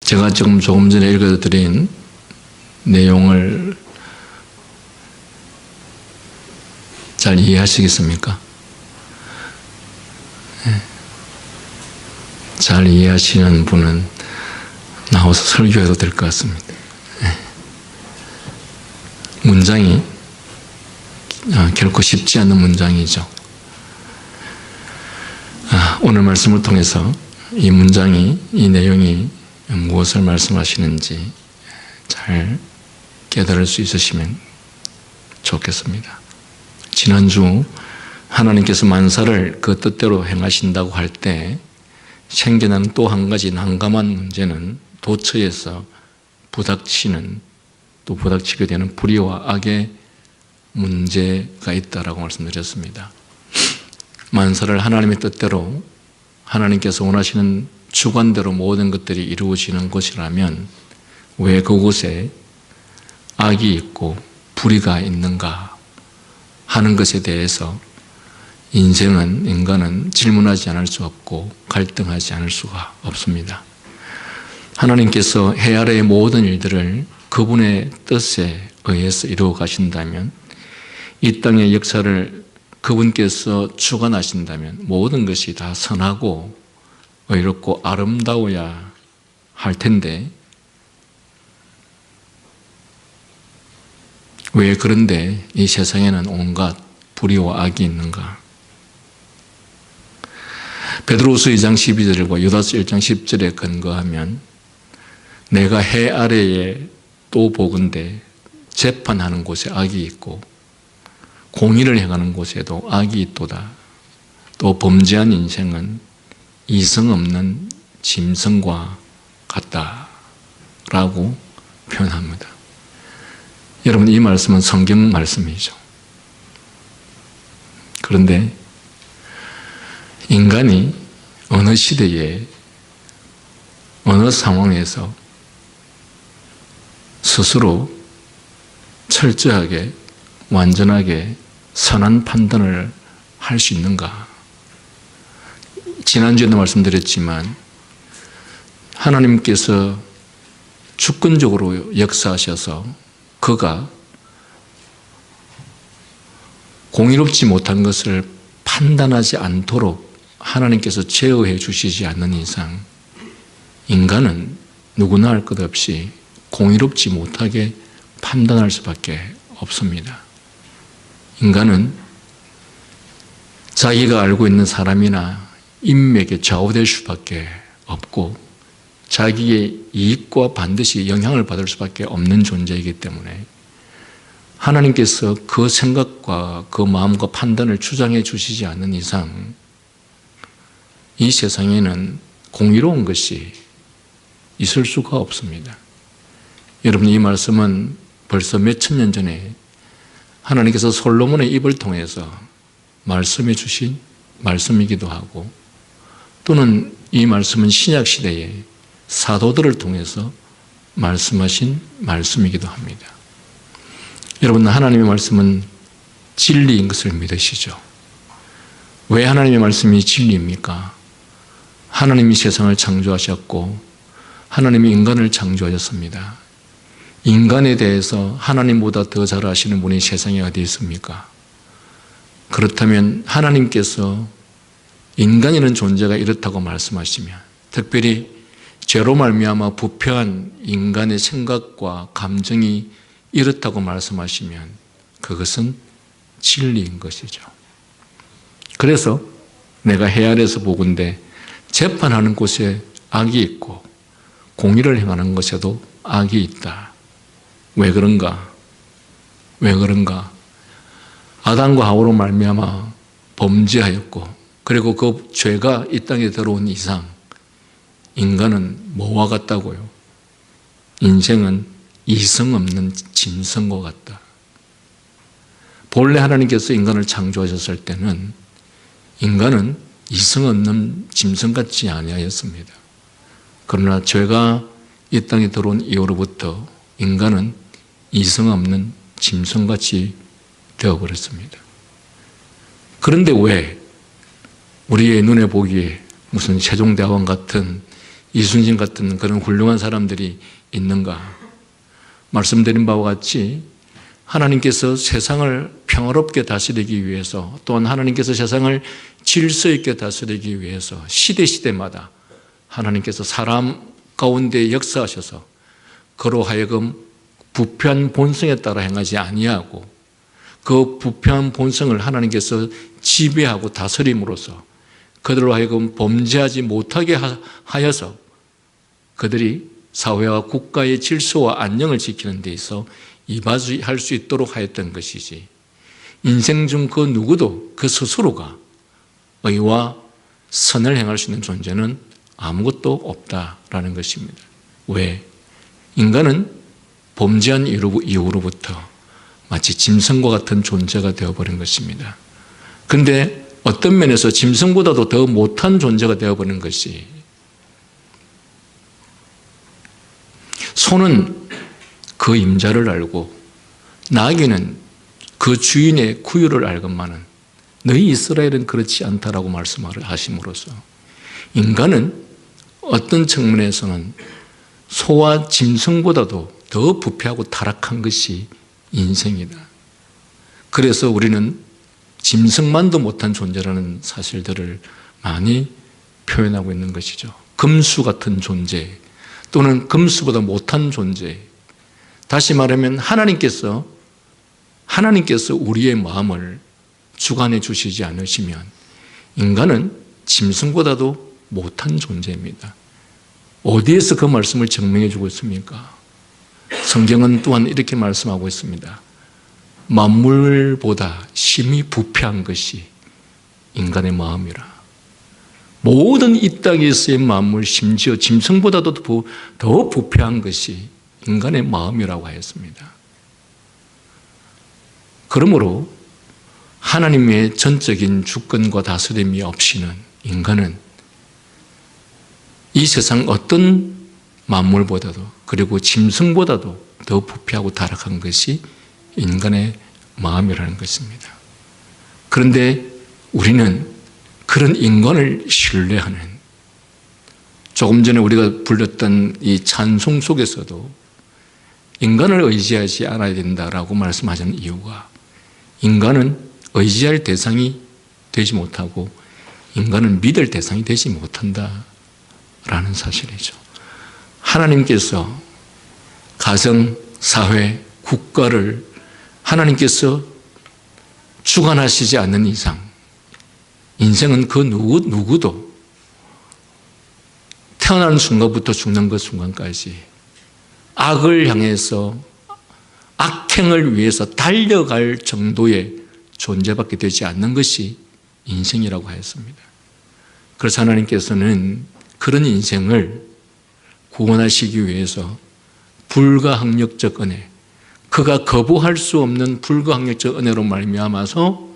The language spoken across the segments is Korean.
제가 지금 조금 전에 읽어드린 내용을 잘 이해하시겠습니까? 잘 이해하시는 분은 나와서 설교해도 될 것 같습니다. 문장이 결코 쉽지 않은 문장이죠. 오늘 말씀을 통해서 이 문장이, 이 내용이 무엇을 말씀하시는지 잘 깨달을 수 있으시면 좋겠습니다. 지난주 하나님께서 만사를 그 뜻대로 행하신다고 할 때 생겨나는 또 한 가지 난감한 문제는 도처에서 또 부닥치게 되는 불의와 악의 문제가 있다라고 말씀드렸습니다. 만사를 하나님의 뜻대로 하나님께서 원하시는 주관대로 모든 것들이 이루어지는 곳이라면 왜 그곳에 악이 있고 불의가 있는가 하는 것에 대해서 인간은 질문하지 않을 수 없고 갈등하지 않을 수가 없습니다. 하나님께서 해 아래의 모든 일들을 그분의 뜻에 의해서 이루어 가신다면, 이 땅의 역사를 그분께서 주관하신다면 모든 것이 다 선하고 의롭고 아름다워야 할 텐데, 왜 그런데 이 세상에는 온갖 불의와 악이 있는가? 베드로후서 2장 12절과 유다서 1장 10절에 근거하면 내가 해 아래에 또 보건대 재판하는 곳에 악이 있고 공의를 행하는 곳에도 악이 있도다. 또 범죄한 인생은 이성 없는 짐승과 같다라고 표현합니다. 여러분, 이 말씀은 성경 말씀이죠. 그런데 인간이 어느 시대에 어느 상황에서 스스로 철저하게 완전하게 선한 판단을 할 수 있는가? 지난주에도 말씀드렸지만 하나님께서 주권적으로 역사하셔서 그가 공의롭지 못한 것을 판단하지 않도록 하나님께서 제어해 주시지 않는 이상 인간은 누구나 할 것 없이 공의롭지 못하게 판단할 수밖에 없습니다. 인간은 자기가 알고 있는 사람이나 인맥에 좌우될 수밖에 없고 자기의 이익과 반드시 영향을 받을 수밖에 없는 존재이기 때문에 하나님께서 그 생각과 그 마음과 판단을 주장해 주시지 않는 이상 이 세상에는 공의로운 것이 있을 수가 없습니다. 여러분, 이 말씀은 벌써 몇천 년 전에 하나님께서 솔로몬의 입을 통해서 말씀해 주신 말씀이기도 하고, 또는 이 말씀은 신약 시대에 사도들을 통해서 말씀하신 말씀이기도 합니다. 여러분, 하나님의 말씀은 진리인 것을 믿으시죠? 왜 하나님의 말씀이 진리입니까? 하나님이 세상을 창조하셨고 하나님이 인간을 창조하셨습니다. 인간에 대해서 하나님보다 더 잘 아시는 분이 세상에 어디 있습니까? 그렇다면 하나님께서 인간이라는 존재가 이렇다고 말씀하시면, 특별히 죄로 말미암아 부패한 인간의 생각과 감정이 이렇다고 말씀하시면 그것은 진리인 것이죠. 그래서 내가 해 아래에서 보건대 재판하는 곳에 악이 있고 공의를 행하는 것에도 악이 있다. 왜 그런가? 아담과 하와로 말미암아 범죄하였고, 그리고 그 죄가 이 땅에 들어온 이상 인간은 뭐와 같다고요? 인생은 이성 없는 짐승과 같다. 본래 하나님께서 인간을 창조하셨을 때는 인간은 이성 없는 짐승 같지 아니하였습니다. 그러나 죄가 이 땅에 들어온 이후로부터 인간은 이성 없는 짐승같이 되어버렸습니다. 그런데 왜 우리의 눈에 보기에 무슨 세종대왕 같은 이순신 같은 그런 훌륭한 사람들이 있는가? 말씀드린 바와 같이 하나님께서 세상을 평화롭게 다스리기 위해서, 또한 하나님께서 세상을 질서 있게 다스리기 위해서 시대마다 하나님께서 사람 가운데 역사하셔서 그로 하여금 부패한 본성에 따라 행하지 아니하고 그 부패한 본성을 하나님께서 지배하고 다스림으로써 그들로 하여금 범죄하지 못하게 하여서 그들이 사회와 국가의 질서와 안녕을 지키는 데 있어 이바지할 수 있도록 하였던 것이지, 인생 중 그 누구도 그 스스로가 의와 선을 행할 수 있는 존재는 아무것도 없다라는 것입니다. 왜? 인간은 범죄한 이후로부터 마치 짐승과 같은 존재가 되어버린 것입니다. 그런데 어떤 면에서 짐승보다도 더 못한 존재가 되어버린 것이, 소는 그 임자를 알고 나귀는 그 주인의 구유를 알건만은 너희 이스라엘은 그렇지 않다라고 말씀하심으로써 인간은 어떤 측면에서는 소와 짐승보다도 더 부패하고 타락한 것이 인생이다. 그래서 우리는 짐승만도 못한 존재라는 사실들을 많이 표현하고 있는 것이죠. 금수 같은 존재, 또는 금수보다 못한 존재. 다시 말하면 하나님께서 우리의 마음을 주관해 주시지 않으시면 인간은 짐승보다도 못한 존재입니다. 어디에서 그 말씀을 증명해 주고 있습니까? 성경은 또한 이렇게 말씀하고 있습니다. 만물보다 심히 부패한 것이 인간의 마음이라. 모든 이 땅에서의 만물, 심지어 짐승보다도 더 부패한 것이 인간의 마음이라고 하였습니다. 그러므로 하나님의 전적인 주권과 다스림이 없이는 인간은 이 세상 어떤 만물보다도, 그리고 짐승보다도 더 부패하고 타락한 것이 인간의 마음이라는 것입니다. 그런데 우리는 그런 인간을 신뢰하는, 조금 전에 우리가 불렀던 이 찬송 속에서도 인간을 의지하지 않아야 된다라고 말씀하시는 이유가, 인간은 의지할 대상이 되지 못하고 인간은 믿을 대상이 되지 못한다라는 사실이죠. 하나님께서 가정, 사회, 국가를 하나님께서 주관하시지 않는 이상 인생은 그 누구도 태어나는 순간부터 죽는 그 순간까지 악을 향해서 악행을 위해서 달려갈 정도의 존재밖에 되지 않는 것이 인생이라고 하였습니다. 그래서 하나님께서는 그런 인생을 구원하시기 위해서 불가항력적 은혜, 그가 거부할 수 없는 불가항력적 은혜로 말미암아서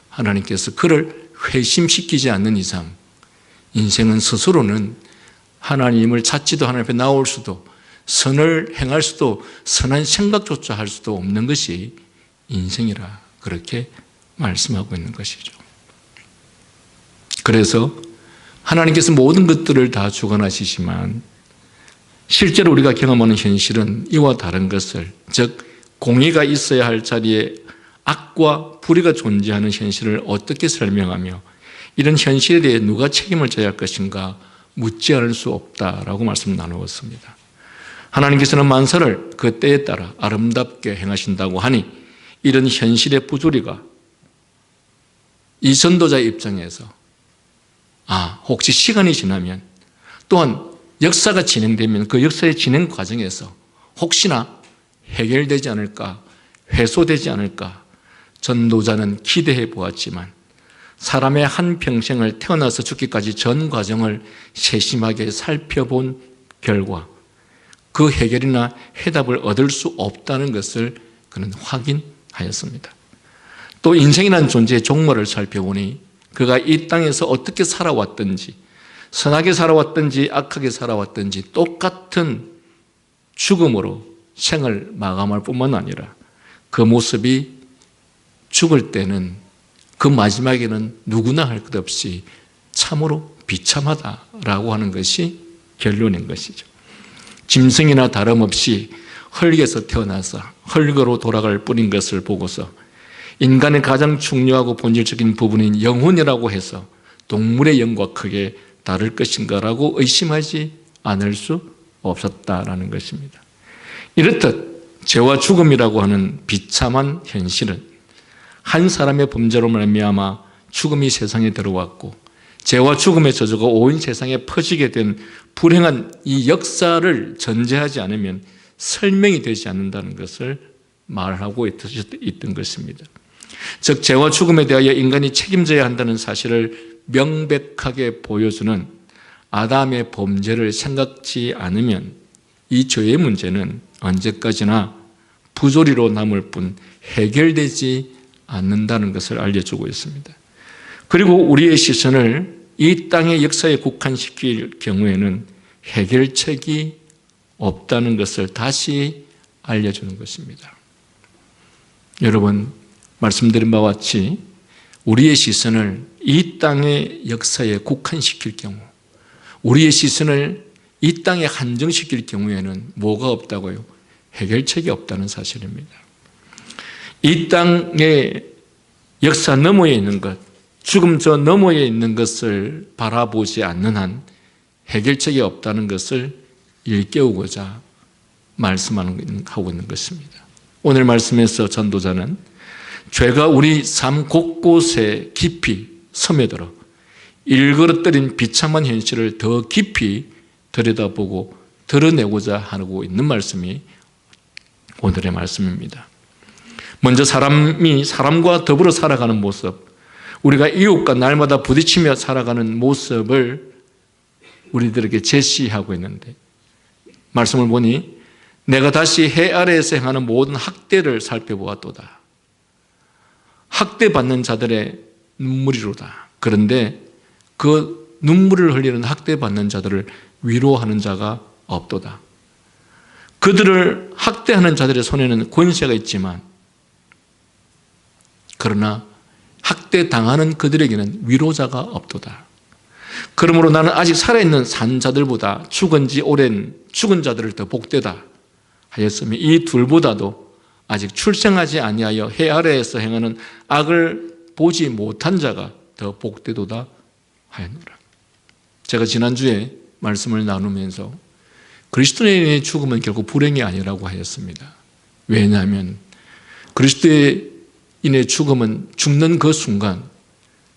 하나님께서 그를 회심시키지 않는 이상 인생은 스스로는 하나님을 찾지도 하나님 앞에 나올 수도, 선을 행할 수도, 선한 생각조차 할 수도 없는 것이 인생이라 그렇게 말씀하고 있는 것이죠. 그래서 하나님께서 모든 것들을 다 주관하시지만 실제로 우리가 경험하는 현실은 이와 다른 것을, 즉 공의가 있어야 할 자리에 악과 불의가 존재하는 현실을 어떻게 설명하며 이런 현실에 대해 누가 책임을 져야 할 것인가 묻지 않을 수 없다라고 말씀 나누었습니다. 하나님께서는 만사를 그 때에 따라 아름답게 행하신다고 하니 이런 현실의 부조리가 이 전도자의 입장에서 혹시 시간이 지나면, 또한 역사가 진행되면 그 역사의 진행 과정에서 혹시나 해결되지 않을까, 회소되지 않을까 전도자는 기대해 보았지만 사람의 한 평생을 태어나서 죽기까지 전 과정을 세심하게 살펴본 결과 그 해결이나 해답을 얻을 수 없다는 것을 그는 확인하였습니다. 또 인생이라는 존재의 종말을 살펴보니 그가 이 땅에서 어떻게 살아왔든지, 선하게 살아왔든지 악하게 살아왔든지 똑같은 죽음으로 생을 마감할 뿐만 아니라 그 모습이 죽을 때는, 그 마지막에는 누구나 할 것 없이 참으로 비참하다라고 하는 것이 결론인 것이죠. 짐승이나 다름없이 흙에서 태어나서 흙으로 돌아갈 뿐인 것을 보고서 인간의 가장 중요하고 본질적인 부분인 영혼이라고 해서 동물의 영과 크게 다를 것인가라고 의심하지 않을 수 없었다라는 것입니다. 이렇듯 죄와 죽음이라고 하는 비참한 현실은 한 사람의 범죄로 말미암아 죽음이 세상에 들어왔고 죄와 죽음의 저주가 온 세상에 퍼지게 된 불행한 이 역사를 전제하지 않으면 설명이 되지 않는다는 것을 말하고 있던 것입니다. 즉 죄와 죽음에 대하여 인간이 책임져야 한다는 사실을 명백하게 보여주는 아담의 범죄를 생각지 않으면 이 죄의 문제는 언제까지나 부조리로 남을 뿐 해결되지 않는다는 것을 알려주고 있습니다. 그리고 우리의 시선을 이 땅의 역사에 국한시킬 경우에는 해결책이 없다는 것을 다시 알려주는 것입니다. 여러분, 말씀드린 바와 같이 우리의 시선을 이 땅의 역사에 국한시킬 경우, 우리의 시선을 이 땅에 한정시킬 경우에는 뭐가 없다고요? 해결책이 없다는 사실입니다. 이 땅의 역사 너머에 있는 것, 죽음 저 너머에 있는 것을 바라보지 않는 한 해결책이 없다는 것을 일깨우고자 말씀하고 있는 것입니다. 오늘 말씀에서 전도자는 죄가 우리 삶 곳곳에 깊이 스며들어 일그러뜨린 비참한 현실을 더 깊이 들여다보고 드러내고자 하고 있는 말씀이 오늘의 말씀입니다. 먼저 사람이 사람과 더불어 살아가는 모습, 우리가 이웃과 날마다 부딪히며 살아가는 모습을 우리들에게 제시하고 있는데, 말씀을 보니 내가 다시 해 아래에서 행하는 모든 학대를 살펴보았도다. 학대받는 자들의 눈물이로다. 그런데 그 눈물을 흘리는 학대받는 자들을 위로하는 자가 없도다. 그들을 학대하는 자들의 손에는 권세가 있지만, 그러나 학대당하는 그들에게는 위로자가 없도다. 그러므로 나는 아직 살아있는 산 자들보다 죽은 지 오랜 죽은 자들을 더 복되다 하였으며, 이 둘보다도 아직 출생하지 아니하여 해 아래에서 행하는 악을 보지 못한 자가 더 복되도다 하였노라. 제가 지난주에 말씀을 나누면서 그리스도인의 죽음은 결국 불행이 아니라고 하였습니다. 왜냐하면 그리스도인의 죽음은 죽는 그 순간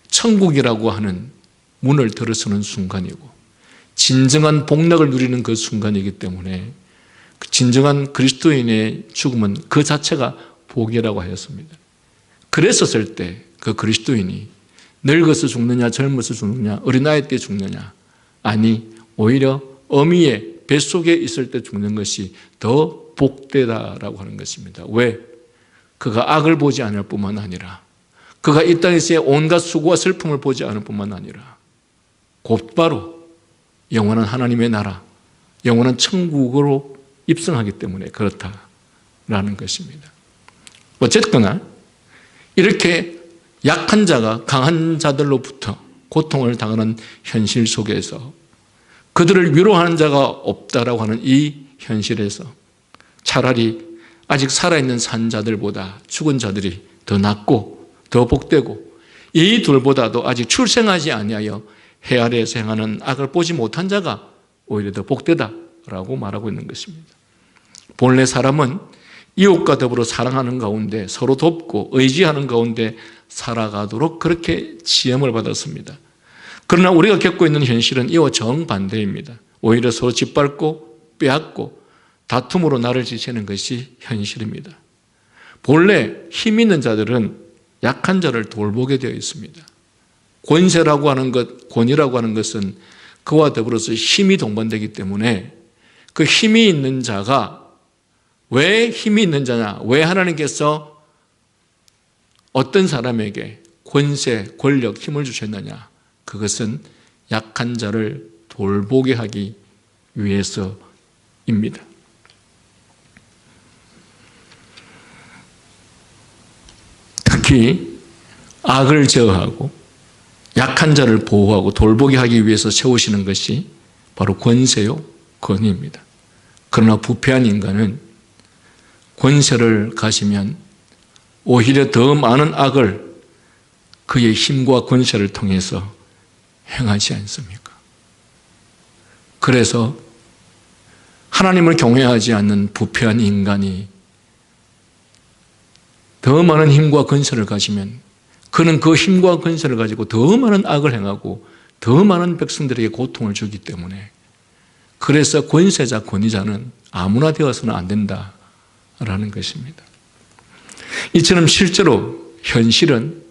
천국이라고 하는 문을 들어서는 순간이고 진정한 복락을 누리는 그 순간이기 때문에 진정한 그리스도인의 죽음은 그 자체가 복이라고 하였습니다. 그랬었을 때 그 그리스도인이 늙어서 죽느냐, 젊어서 죽느냐, 어린아이 때 죽느냐, 아니 오히려 어미의 뱃속에 있을 때 죽는 것이 더 복되다라고 하는 것입니다. 왜? 그가 악을 보지 않을 뿐만 아니라 그가 이 땅에서의 온갖 수고와 슬픔을 보지 않을 뿐만 아니라 곧바로 영원한 하나님의 나라, 영원한 천국으로 입성하기 때문에 그렇다라는 것입니다. 어쨌거나 이렇게 약한 자가 강한 자들로부터 고통을 당하는 현실 속에서 그들을 위로하는 자가 없다라고 하는 이 현실에서 차라리 아직 살아있는 산 자들보다 죽은 자들이 더 낫고 더 복되고, 이 둘보다도 아직 출생하지 아니하여 해 아래에서 행하는 악을 보지 못한 자가 오히려 더 복되다라고 말하고 있는 것입니다. 본래 사람은 이웃과 더불어 사랑하는 가운데 서로 돕고 의지하는 가운데 살아가도록 그렇게 지음을 받았습니다. 그러나 우리가 겪고 있는 현실은 이와 정반대입니다. 오히려 서로 짓밟고 빼앗고 다툼으로 나를 지새는 것이 현실입니다. 본래 힘 있는 자들은 약한 자를 돌보게 되어 있습니다. 권세라고 하는 것, 권위라고 하는 것은 그와 더불어서 힘이 동반되기 때문에 그 힘이 있는 자가 왜 힘이 있는 자냐? 왜 하나님께서 어떤 사람에게 권세, 권력, 힘을 주셨느냐? 그것은 약한 자를 돌보게 하기 위해서입니다. 특히 악을 제어하고 약한 자를 보호하고 돌보게 하기 위해서 세우시는 것이 바로 권세요, 권위입니다. 그러나 부패한 인간은 권세를 가지면 오히려 더 많은 악을 그의 힘과 권세를 통해서 행하지 않습니까? 그래서 하나님을 경외하지 않는 부패한 인간이 더 많은 힘과 권세를 가지면 그는 그 힘과 권세를 가지고 더 많은 악을 행하고 더 많은 백성들에게 고통을 주기 때문에, 그래서 권세자, 권위자는 아무나 되어서는 안 된다라는 것입니다. 이처럼 실제로 현실은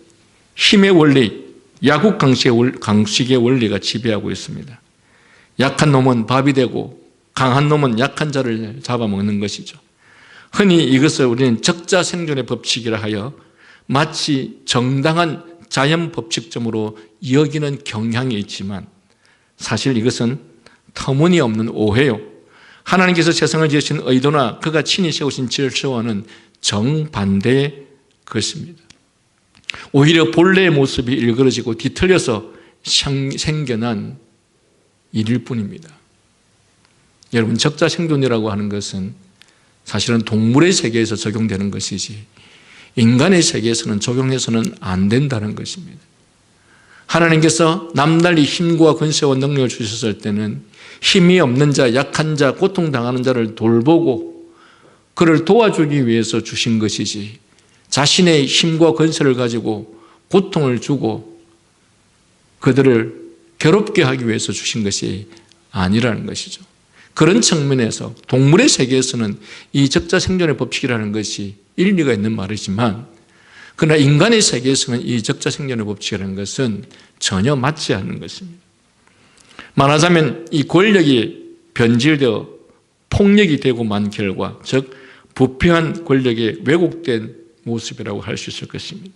힘의 원리, 야국 강식의 원리가 지배하고 있습니다. 약한 놈은 밥이 되고 강한 놈은 약한 자를 잡아먹는 것이죠. 흔히 이것을 우리는 적자생존의 법칙이라 하여 마치 정당한 자연 법칙점으로 여기는 경향이 있지만 사실 이것은 터무니없는 오해요. 하나님께서 세상을 지으신 의도나 그가 친히 세우신 질서와는 정반대의 것입니다. 오히려 본래의 모습이 일그러지고 뒤틀려서 생겨난 일일 뿐입니다. 여러분, 적자생존이라고 하는 것은 사실은 동물의 세계에서 적용되는 것이지 인간의 세계에서는 적용해서는 안 된다는 것입니다. 하나님께서 남달리 힘과 권세와 능력을 주셨을 때는 힘이 없는 자, 약한 자, 고통당하는 자를 돌보고 그를 도와주기 위해서 주신 것이지 자신의 힘과 권세를 가지고 고통을 주고 그들을 괴롭게 하기 위해서 주신 것이 아니라는 것이죠. 그런 측면에서 동물의 세계에서는 이 적자생존의 법칙이라는 것이 일리가 있는 말이지만, 그러나 인간의 세계에서는 이 적자생존의 법칙이라는 것은 전혀 맞지 않는 것입니다. 말하자면 이 권력이 변질되어 폭력이 되고 만 결과, 즉 부패한 권력의 왜곡된 모습이라고 할 수 있을 것입니다.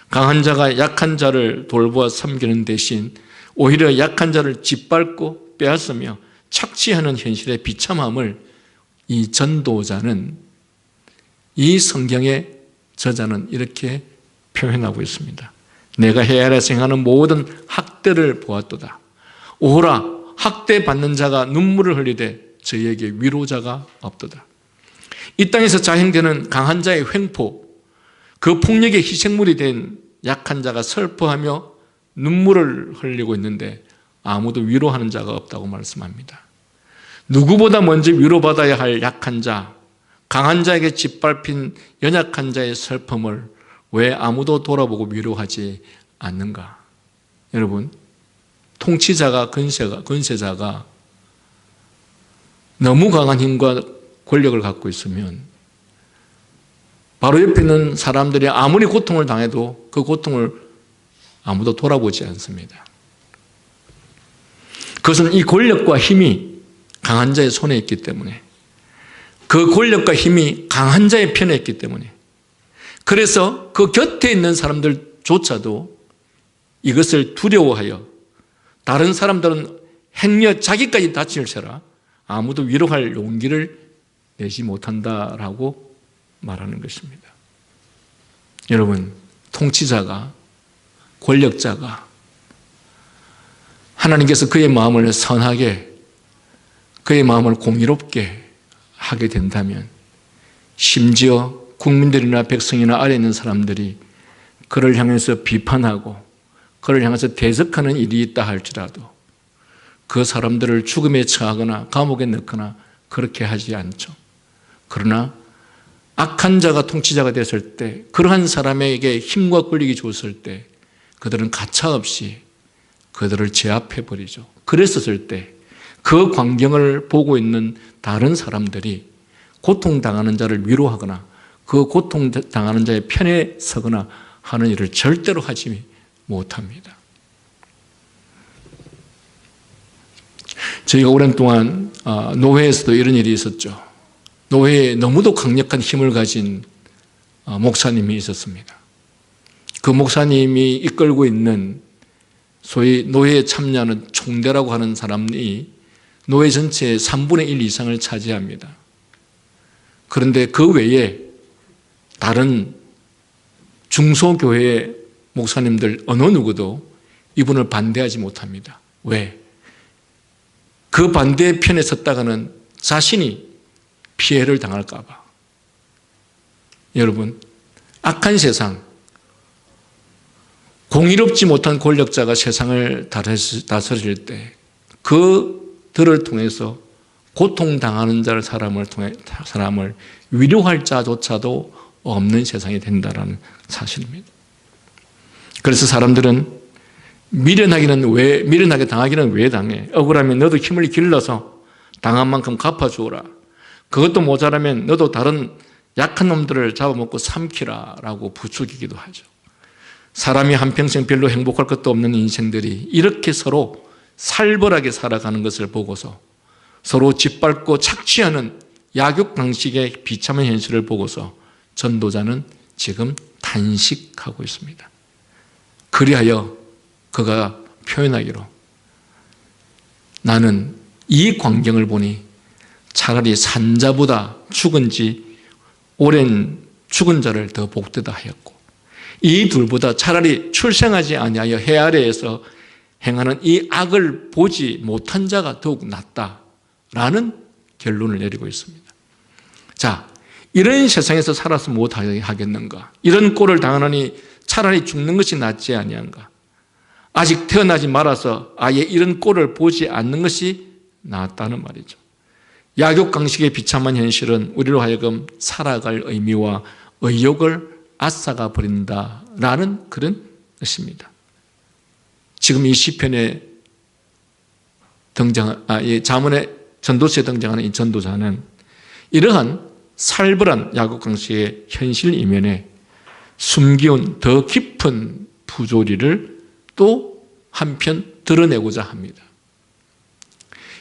강한 자가 약한 자를 돌보아 섬기는 대신 오히려 약한 자를 짓밟고 빼앗으며 착취하는 현실의 비참함을 이 전도자는, 이 성경의 저자는 이렇게 표현하고 있습니다. 내가 헤아려서 행하는 모든 학대를 보았도다. 오호라, 학대받는 자가 눈물을 흘리되 저희에게 위로자가 없도다. 이 땅에서 자행되는 강한 자의 횡포, 그 폭력의 희생물이 된 약한 자가 슬퍼하며 눈물을 흘리고 있는데 아무도 위로하는 자가 없다고 말씀합니다. 누구보다 먼저 위로받아야 할 약한 자, 강한 자에게 짓밟힌 연약한 자의 슬픔을 왜 아무도 돌아보고 위로하지 않는가? 여러분, 통치자가, 권세자가 너무 강한 힘과 권력을 갖고 있으면 바로 옆에 있는 사람들이 아무리 고통을 당해도 그 고통을 아무도 돌아보지 않습니다. 그것은 이 권력과 힘이 강한 자의 손에 있기 때문에, 그 권력과 힘이 강한 자의 편에 있기 때문에, 그래서 그 곁에 있는 사람들조차도 이것을 두려워하여 다른 사람들은 행여 자기까지 다칠세라 아무도 위로할 용기를 내지 못한다라고 말하는 것입니다. 여러분, 통치자가, 권력자가 하나님께서 그의 마음을 선하게, 그의 마음을 공의롭게 하게 된다면 심지어 국민들이나 백성이나 아래에 있는 사람들이 그를 향해서 비판하고 그를 향해서 대적하는 일이 있다 할지라도 그 사람들을 죽음에 처하거나 감옥에 넣거나 그렇게 하지 않죠. 그러나 악한 자가 통치자가 됐을 때, 그러한 사람에게 힘과 권력이 줬을 때 그들은 가차없이 그들을 제압해버리죠. 그랬었을 때 그 광경을 보고 있는 다른 사람들이 고통당하는 자를 위로하거나 그 고통당하는 자의 편에 서거나 하는 일을 절대로 하지 못합니다. 저희가 오랜 동안 노회에서도 이런 일이 있었죠. 노회에 너무도 강력한 힘을 가진 목사님이 있었습니다. 그 목사님이 이끌고 있는 소위 노회에 참여하는 총대라고 하는 사람이 노회 전체의 3분의 1 이상을 차지합니다. 그런데 그 외에 다른 중소교회 목사님들 어느 누구도 이분을 반대하지 못합니다. 왜? 그 반대의 편에 섰다가는 자신이 피해를 당할까 봐. 여러분, 악한 세상, 공의롭지 못한 권력자가 세상을 다스릴 때 그들을 통해서 고통당하는 자를 사람을 위로할 자조차도 없는 세상이 된다는 사실입니다. 그래서 사람들은 미련하게 당하기는 왜 당해? 억울하면 너도 힘을 길러서 당한 만큼 갚아주어라. 그것도 모자라면 너도 다른 약한 놈들을 잡아먹고 삼키라 라고 부추기기도 하죠. 사람이 한평생 별로 행복할 것도 없는 인생들이 이렇게 서로 살벌하게 살아가는 것을 보고서 서로 짓밟고 착취하는 약육 방식의 비참한 현실을 보고서 전도자는 지금 탄식하고 있습니다. 그리하여 그가 표현하기로 나는 이 광경을 보니 차라리 산 자보다 죽은 지 오랜 죽은 자를 더 복되다 하였고 이 둘보다 차라리 출생하지 아니하여 해 아래에서 행하는 이 악을 보지 못한 자가 더욱 낫다라는 결론을 내리고 있습니다. 자, 이런 세상에서 살아서 못 하겠는가? 이런 꼴을 당하느니 차라리 죽는 것이 낫지 아니한가? 아직 태어나지 말아서 아예 이런 꼴을 보지 않는 것이 낫다는 말이죠. 약육강식의 비참한 현실은 우리로 하여금 살아갈 의미와 의욕을 앗아가 버린다라는 그런 뜻입니다. 지금 이 시편에 이 자문의 전도서에 등장하는 이 전도자는 이러한 살벌한 약육강식의 현실 이면에 숨겨온 더 깊은 부조리를 또 한편 드러내고자 합니다.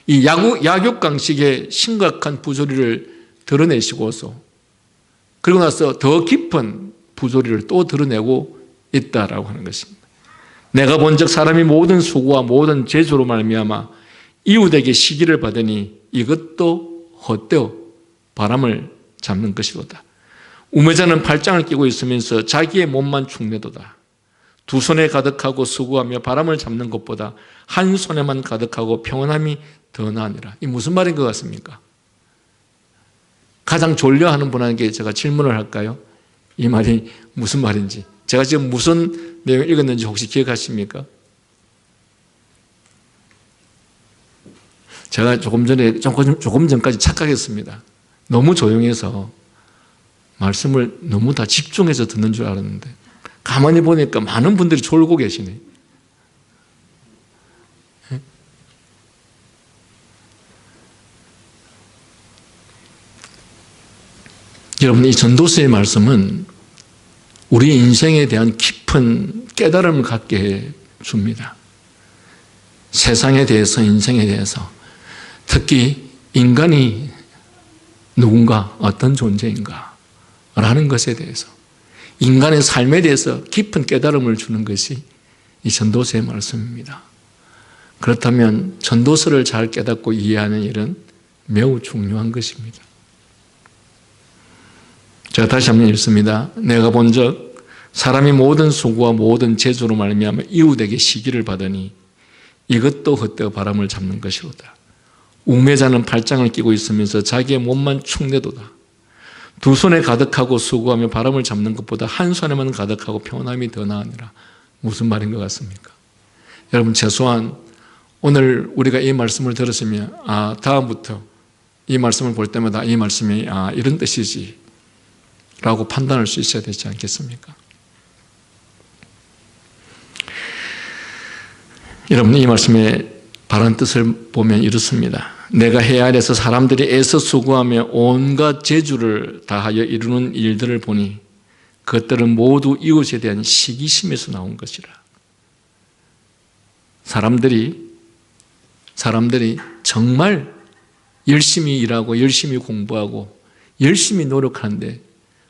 이 약육강식의 심각한 부조리를 드러내시고서 그리고 나서 더 깊은 부조리를 또 드러내고 있다라고 하는 것입니다. 내가 본즉 사람이 모든 수고와 모든 재주로 말미암아 이웃에게 시기를 받으니 이것도 헛되어 바람을 잡는 것이로다. 우매자는 팔짱을 끼고 있으면서 자기의 몸만 축내도다. 두 손에 가득하고 수고하며 바람을 잡는 것보다 한 손에만 가득하고 평온함이 더 나으니라. 이 무슨 말인 것 같습니까? 가장 졸려하는 분에게 제가 질문을 할까요? 이 말이 무슨 말인지. 제가 지금 무슨 내용을 읽었는지 혹시 기억하십니까? 제가 조금 전까지 착각했습니다. 너무 조용해서 말씀을 너무 다 집중해서 듣는 줄 알았는데 가만히 보니까 많은 분들이 졸고 계시네. 여러분, 이 전도서의 말씀은 우리 인생에 대한 깊은 깨달음을 갖게 해 줍니다. 세상에 대해서, 인생에 대해서, 특히 인간이 누군가, 어떤 존재인가 라는 것에 대해서, 인간의 삶에 대해서 깊은 깨달음을 주는 것이 이 전도서의 말씀입니다. 그렇다면 전도서를 잘 깨닫고 이해하는 일은 매우 중요한 것입니다. 제가 다시 한번 읽습니다. 내가 본즉 사람이 모든 수고와 모든 재주로 말미암아 이웃에게 시기를 받으니 이것도 헛되어 바람을 잡는 것이로다. 우매자는 팔짱을 끼고 있으면서 자기의 몸만 축내도다. 두 손에 가득하고 수고하며 바람을 잡는 것보다 한 손에만 가득하고 평온함이 더 나으니라. 무슨 말인 것 같습니까? 여러분, 최소한 오늘 우리가 이 말씀을 들었으면 다음부터 이 말씀을 볼 때마다 이 말씀이 이런 뜻이지 라고 판단할 수 있어야 되지 않겠습니까? 여러분, 이 말씀의 바른 뜻을 보면 이렇습니다. 내가 해 아래에서 사람들이 애써 수고하며 온갖 재주를 다하여 이루는 일들을 보니 그것들은 모두 이웃에 대한 시기심에서 나온 것이라. 사람들이 정말 열심히 일하고 열심히 공부하고 열심히 노력하는데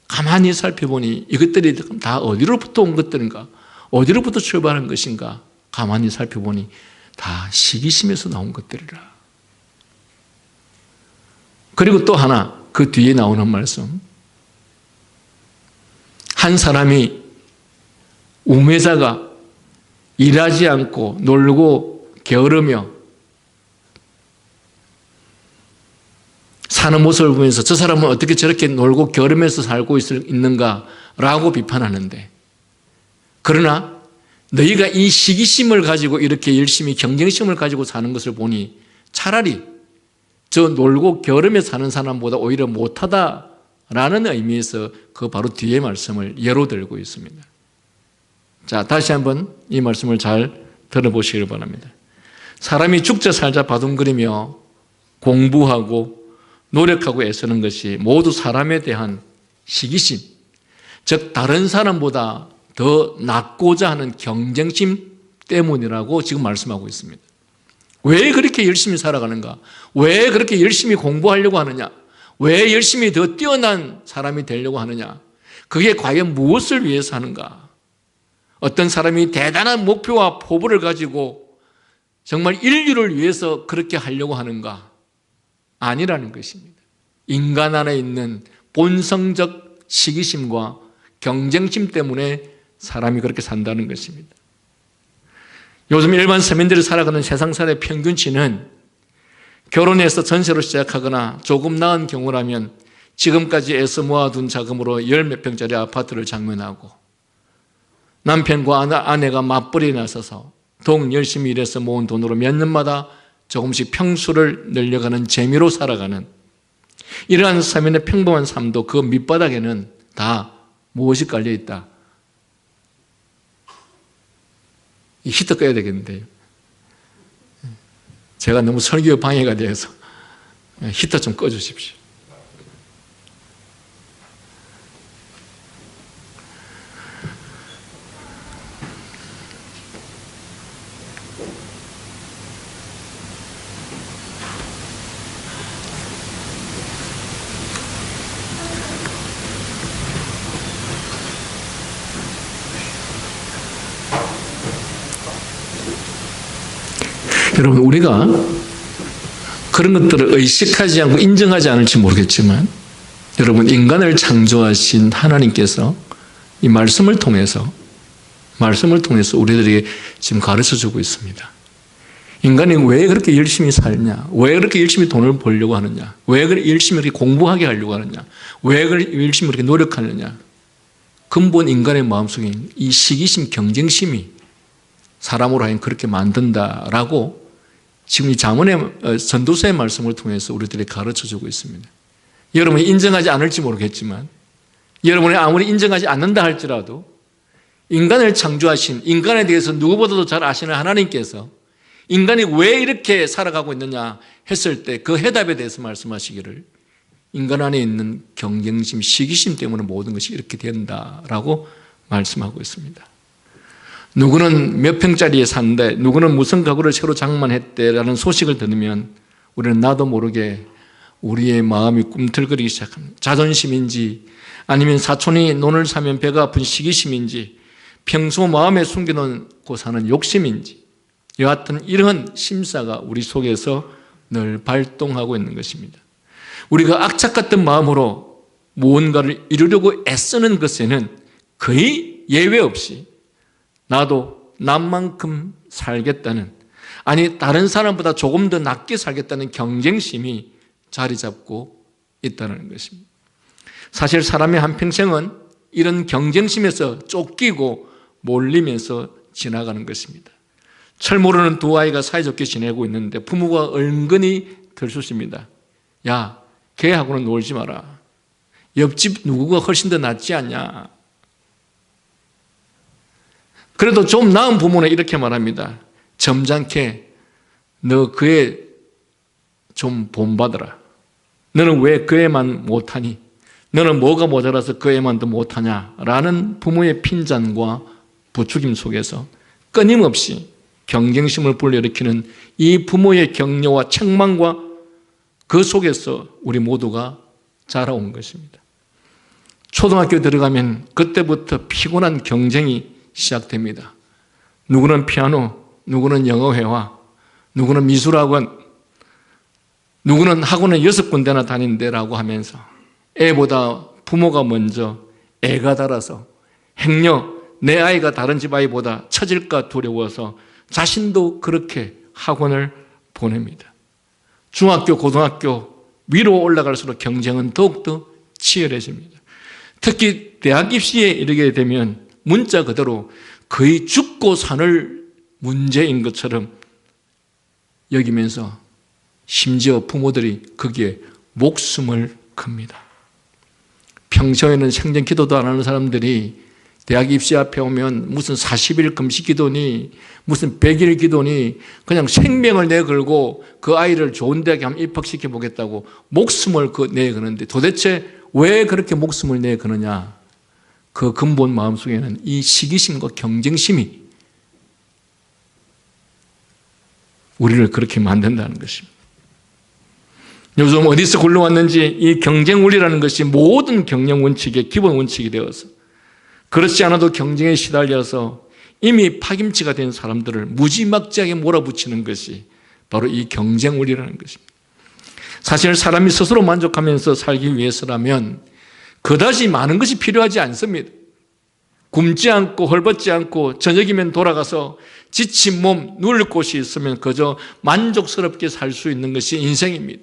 가만히 살펴보니 이것들이 다 어디로부터 온 것들인가? 어디로부터 출발한 것인가? 가만히 살펴보니 다 시기심에서 나온 것들이라. 그리고 또 하나, 그 뒤에 나오는 말씀. 한 사람이 우매자가 일하지 않고 놀고 게으르며 사는 모습을 보면서 저 사람은 어떻게 저렇게 놀고 겨루면서 살고 있는가라고 비판하는데, 그러나 너희가 이 시기심을 가지고 이렇게 열심히 경쟁심을 가지고 사는 것을 보니 차라리 저 놀고 겨루며 사는 사람보다 오히려 못하다라는 의미에서 그 바로 뒤에 말씀을 예로 들고 있습니다. 자, 다시 한번 이 말씀을 잘 들어보시길 바랍니다. 사람이 죽자 살자 바둥거리며 공부하고 노력하고 애쓰는 것이 모두 사람에 대한 시기심, 즉 다른 사람보다 더 낫고자 하는 경쟁심 때문이라고 지금 말씀하고 있습니다. 왜 그렇게 열심히 살아가는가? 왜 그렇게 열심히 공부하려고 하느냐? 왜 열심히 더 뛰어난 사람이 되려고 하느냐? 그게 과연 무엇을 위해서 하는가? 어떤 사람이 대단한 목표와 포부를 가지고 정말 인류를 위해서 그렇게 하려고 하는가? 아니라는 것입니다. 인간 안에 있는 본성적 시기심과 경쟁심 때문에 사람이 그렇게 산다는 것입니다. 요즘 일반 서민들이 살아가는 세상살의 평균치는 결혼해서 전세로 시작하거나 조금 나은 경우라면 지금까지 애써 모아둔 자금으로 10몇 평짜리 아파트를 장만하고, 남편과 아내가 맞벌이에 나서서 더욱 열심히 일해서 모은 돈으로 몇 년마다 조금씩 평수를 늘려가는 재미로 살아가는 이러한 서민의 평범한 삶도 그 밑바닥에는 다 무엇이 깔려있다? 히터 꺼야 되겠는데요. 제가 너무 설교 방해가 되어서 히터 좀 꺼주십시오. 여러분, 우리가 그런 것들을 의식하지 않고 인정하지 않을지 모르겠지만, 여러분, 인간을 창조하신 하나님께서 이 말씀을 통해서 우리들에게 지금 가르쳐 주고 있습니다. 인간이 왜 그렇게 열심히 살냐? 왜 그렇게 열심히 돈을 벌려고 하느냐? 왜 그렇게 열심히 이렇게 공부하게 하려고 하느냐? 왜 그렇게 열심히 이렇게 노력하느냐? 근본 인간의 마음속에 이 시기심, 경쟁심이 사람으로 하여금 그렇게 만든다라고 지금 이 잠언의 전도서의 말씀을 통해서 우리들이 가르쳐주고 있습니다. 여러분이 인정하지 않을지 모르겠지만, 여러분이 아무리 인정하지 않는다 할지라도 인간을 창조하신, 인간에 대해서 누구보다도 잘 아시는 하나님께서 인간이 왜 이렇게 살아가고 있느냐 했을 때 그 해답에 대해서 말씀하시기를, 인간 안에 있는 경쟁심, 시기심 때문에 모든 것이 이렇게 된다라고 말씀하고 있습니다. 누구는 몇 평짜리에 산대, 누구는 무슨 가구를 새로 장만했대라는 소식을 들으면 우리는 나도 모르게 우리의 마음이 꿈틀거리기 시작합니다. 자존심인지, 아니면 사촌이 논을 사면 배가 아픈 시기심인지, 평소 마음에 숨겨놓고 사는 욕심인지, 여하튼 이러한 심사가 우리 속에서 늘 발동하고 있는 것입니다. 우리가 악착 같은 마음으로 무언가를 이루려고 애쓰는 것에는 거의 예외 없이 나도 남만큼 살겠다는, 아니 다른 사람보다 조금 더 낫게 살겠다는 경쟁심이 자리 잡고 있다는 것입니다. 사실 사람의 한평생은 이런 경쟁심에서 쫓기고 몰리면서 지나가는 것입니다. 철 모르는 두 아이가 사이좋게 지내고 있는데 부모가 은근히 들쑤십니다. 야, 걔하고는 놀지 마라. 옆집 누구가 훨씬 더 낫지 않냐. 그래도 좀 나은 부모는 이렇게 말합니다. 점잖게 너 그애 좀 본받아라. 너는 왜 그 애만 못하니? 너는 뭐가 모자라서 그 애만 더 못하냐? 라는 부모의 핀잔과 부추김 속에서 끊임없이 경쟁심을 불러일으키는 이 부모의 격려와 책망과 그 속에서 우리 모두가 자라온 것입니다. 초등학교 들어가면 그때부터 피곤한 경쟁이 시작됩니다. 누구는 피아노, 누구는 영어회화, 누구는 미술학원, 누구는 학원에 6군데나 다닌대라고 하면서 애보다 부모가 먼저 애가 달아서 행여 내 아이가 다른 집 아이보다 처질까 두려워서 자신도 그렇게 학원을 보냅니다. 중학교, 고등학교 위로 올라갈수록 경쟁은 더욱더 치열해집니다. 특히 대학 입시에 이르게 되면 문자 그대로 거의 죽고 사는 문제인 것처럼 여기면서 심지어 부모들이 거기에 목숨을 겁니다. 평소에는 생전 기도도 안 하는 사람들이 대학 입시 앞에 오면 무슨 40일 금식 기도니 무슨 100일 기도니 그냥 생명을 내걸고 그 아이를 좋은 대학에 한번 입학시켜 보겠다고 목숨을 내거는데 도대체 왜 그렇게 목숨을 내거느냐? 그 근본 마음속에는 이 시기심과 경쟁심이 우리를 그렇게 만든다는 것입니다. 요즘 어디서 굴러왔는지 이 경쟁 원리라는 것이 모든 경영 원칙의 기본 원칙이 되어서 그렇지 않아도 경쟁에 시달려서 이미 파김치가 된 사람들을 무지막지하게 몰아붙이는 것이 바로 이 경쟁 원리라는 것입니다. 사실 사람이 스스로 만족하면서 살기 위해서라면 그다지 많은 것이 필요하지 않습니다. 굶지 않고 헐벗지 않고 저녁이면 돌아가서 지친 몸 누울 곳이 있으면 그저 만족스럽게 살 수 있는 것이 인생입니다.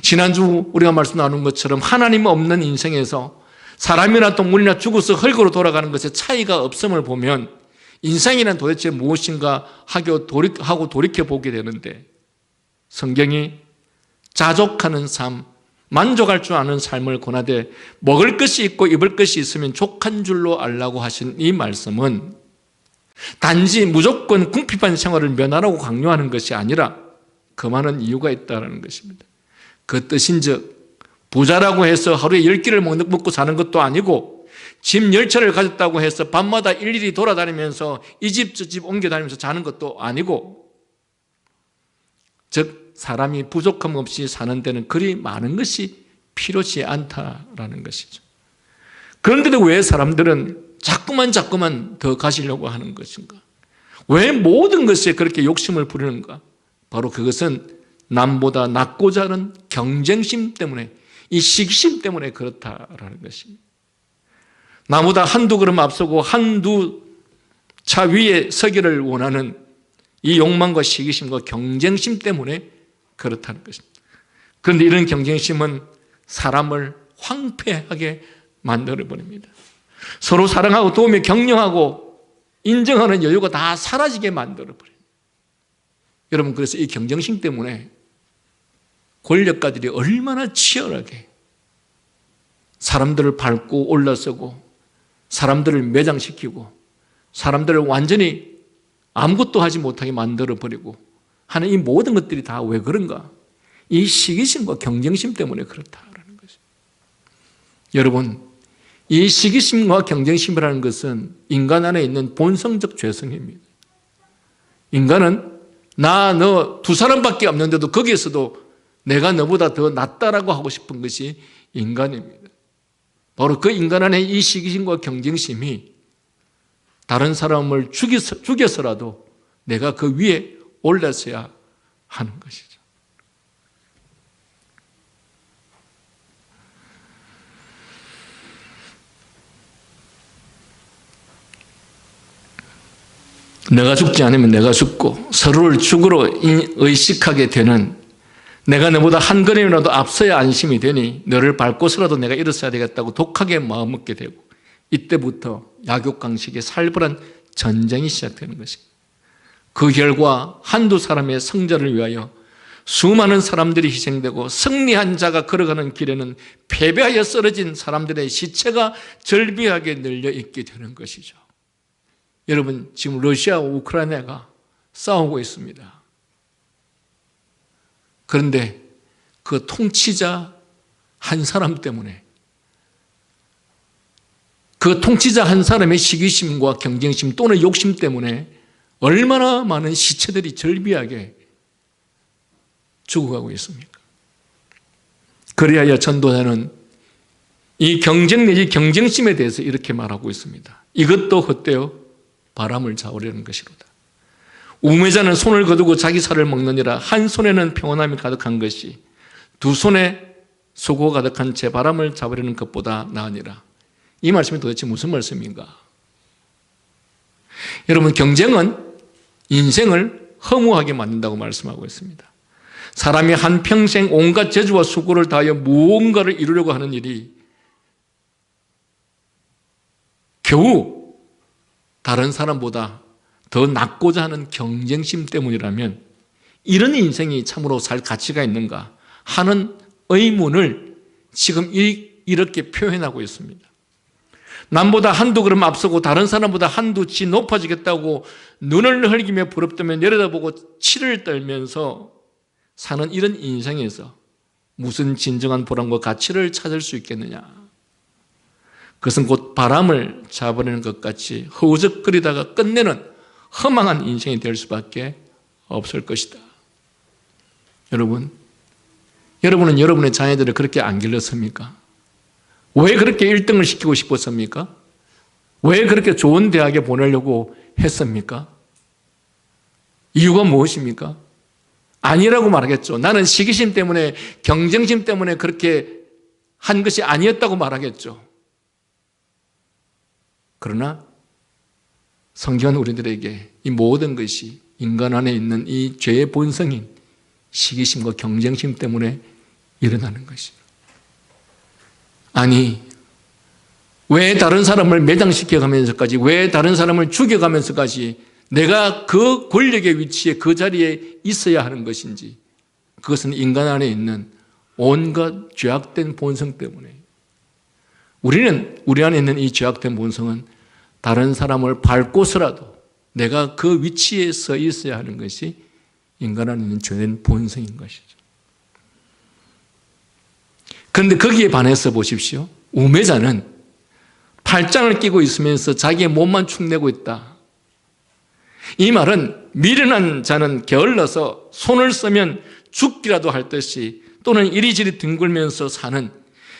지난주 우리가 말씀 나눈 것처럼 하나님 없는 인생에서 사람이나 동물이나 죽어서 흙으로 돌아가는 것에 차이가 없음을 보면 인생이란 도대체 무엇인가 하고 돌이켜보게 되는데 성경이 자족하는 삶, 만족할 줄 아는 삶을 권하되 먹을 것이 있고 입을 것이 있으면 족한 줄로 알라고 하신 이 말씀은 단지 무조건 궁핍한 생활을 면하라고 강요하는 것이 아니라 그 많은 이유가 있다는 것입니다. 그 뜻인즉 부자라고 해서 하루에 10끼를 먹고 사는 것도 아니고 집 10채를 가졌다고 해서 밤마다 일일이 돌아다니면서 이 집 저 집 옮겨다니면서 자는 것도 아니고 즉 사람이 부족함 없이 사는 데는 그리 많은 것이 필요치 않다라는 것이죠. 그런데도 왜 사람들은 자꾸만 더 가지려고 하는 것인가? 왜 모든 것에 그렇게 욕심을 부리는가? 바로 그것은 남보다 낫고자 하는 경쟁심 때문에 이 시기심 때문에 그렇다라는 것입니다. 나보다 한두 걸음 앞서고 한두 차 위에 서기를 원하는 이 욕망과 시기심과 경쟁심 때문에 그렇다는 것입니다. 그런데 이런 경쟁심은 사람을 황폐하게 만들어버립니다. 서로 사랑하고 도우며 격려하고 인정하는 여유가 다 사라지게 만들어버려요. 여러분, 그래서 이 경쟁심 때문에 권력가들이 얼마나 치열하게 사람들을 밟고 올라서고 사람들을 매장시키고 사람들을 완전히 아무것도 하지 못하게 만들어버리고 하는 이 모든 것들이 다 왜 그런가? 이 시기심과 경쟁심 때문에 그렇다라는 것이죠. 여러분, 이 시기심과 경쟁심이라는 것은 인간 안에 있는 본성적 죄성입니다. 인간은 나, 너 두 사람밖에 없는데도 거기에서도 내가 너보다 더 낫다라고 하고 싶은 것이 인간입니다. 바로 그 인간 안에 이 시기심과 경쟁심이 다른 사람을 죽여서라도 내가 그 위에 올랐어야 하는 것이죠. 내가 죽지 않으면 내가 죽고 서로를 죽으러 의식하게 되는, 내가 너보다 한 걸음이라도 앞서야 안심이 되니 너를 밟고서라도 내가 일어서야 되겠다고 독하게 마음먹게 되고, 이때부터 약육강식의 살벌한 전쟁이 시작되는 것입니다. 그 결과 한두 사람의 성전을 위하여 수많은 사람들이 희생되고 승리한 자가 걸어가는 길에는 패배하여 쓰러진 사람들의 시체가 절비하게 널려 있게 되는 것이죠. 여러분, 지금 러시아와 우크라이나가 싸우고 있습니다. 그런데 그 통치자 한 사람 때문에, 그 통치자 한 사람의 시기심과 경쟁심 또는 욕심 때문에 얼마나 많은 시체들이 절비하게 죽어가고 있습니까? 그리하여 전도자는 이 경쟁 내지 경쟁심에 대해서 이렇게 말하고 있습니다. 이것도 헛되어 바람을 잡으려는 것이로다. 우매자는 손을 거두고 자기 살을 먹느니라. 한 손에는 평온함이 가득한 것이 두 손에 수고 가득한 채 바람을 잡으려는 것보다 나으니라. 이 말씀이 도대체 무슨 말씀인가? 여러분, 경쟁은 인생을 허무하게 만든다고 말씀하고 있습니다. 사람이 한평생 온갖 재주와 수고를 다하여 무언가를 이루려고 하는 일이 겨우 다른 사람보다 더 낫고자 하는 경쟁심 때문이라면 이런 인생이 참으로 살 가치가 있는가 하는 의문을 지금 이렇게 표현하고 있습니다. 남보다 한두 걸음 앞서고 다른 사람보다 한두 치 높아지겠다고 눈을 흘기며 부럽다며 내려다보고 치를 떨면서 사는 이런 인생에서 무슨 진정한 보람과 가치를 찾을 수 있겠느냐. 그것은 곧 바람을 잡아내는 것 같이 허우적거리다가 끝내는 허망한 인생이 될 수밖에 없을 것이다. 여러분은 여러분의 자녀들을 그렇게 안 길렀습니까? 왜 그렇게 1등을 시키고 싶었습니까? 왜 그렇게 좋은 대학에 보내려고 했습니까? 이유가 무엇입니까? 아니라고 말하겠죠. 나는 시기심 때문에, 경쟁심 때문에 그렇게 한 것이 아니었다고 말하겠죠. 그러나 성경은 우리들에게 이 모든 것이 인간 안에 있는 이 죄의 본성인 시기심과 경쟁심 때문에 일어나는 것이죠. 아니, 왜 다른 사람을 매장시켜가면서까지, 왜 다른 사람을 죽여가면서까지 내가 그 권력의 위치에, 그 자리에 있어야 하는 것인지, 그것은 인간 안에 있는 온갖 죄악된 본성 때문에. 우리 안에 있는 이 죄악된 본성은 다른 사람을 밟고서라도 내가 그 위치에 서 있어야 하는 것이 인간 안에 있는 죄된 본성인 것이죠. 그런데 거기에 반해서 보십시오. 우매자는 팔짱을 끼고 있으면서 자기의 몸만 축내고 있다. 이 말은 미련한 자는 게을러서 손을 쓰면 죽기라도 할 듯이 또는 이리저리 뒹굴면서 사는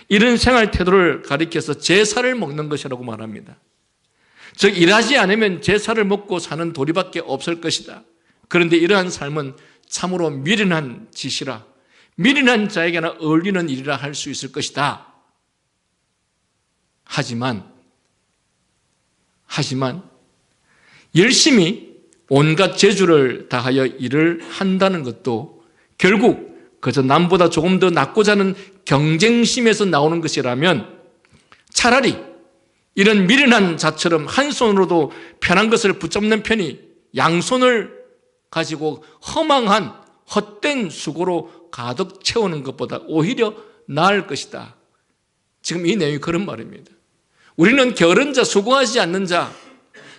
이런 생활 태도를 가리켜서 제사를 먹는 것이라고 말합니다. 즉 일하지 않으면 제사를 먹고 사는 도리밖에 없을 것이다. 그런데 이러한 삶은 참으로 미련한 짓이라, 미련한 자에게나 어울리는 일이라 할 수 있을 것이다. 하지만 열심히 온갖 재주를 다하여 일을 한다는 것도 결국 그저 남보다 조금 더 낫고자 하는 경쟁심에서 나오는 것이라면 차라리 이런 미련한 자처럼 한 손으로도 편한 것을 붙잡는 편이 양손을 가지고 허망한 헛된 수고로 가득 채우는 것보다 오히려 나을 것이다. 지금 이 내용이 그런 말입니다. 우리는 게으른 자, 수고하지 않는 자,